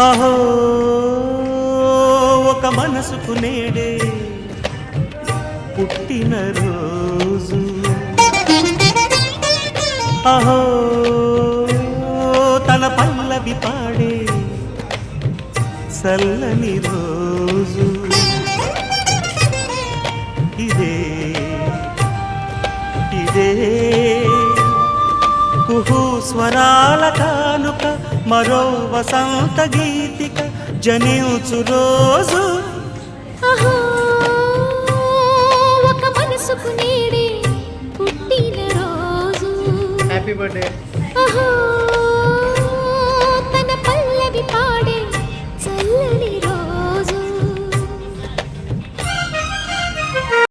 అహో ఒక మనసుకు నేడే పుట్టిన రోజు, అహో తన పల్లవి పాడే చల్లని రోజు. ఇదే ఇదే కుహు స్వరాల కానుక, మరో వసంత గీతిక జనించు రోజు. అహో ఒక మనసుకు నేడే పుట్టిన రోజు. Happy birthday. అహో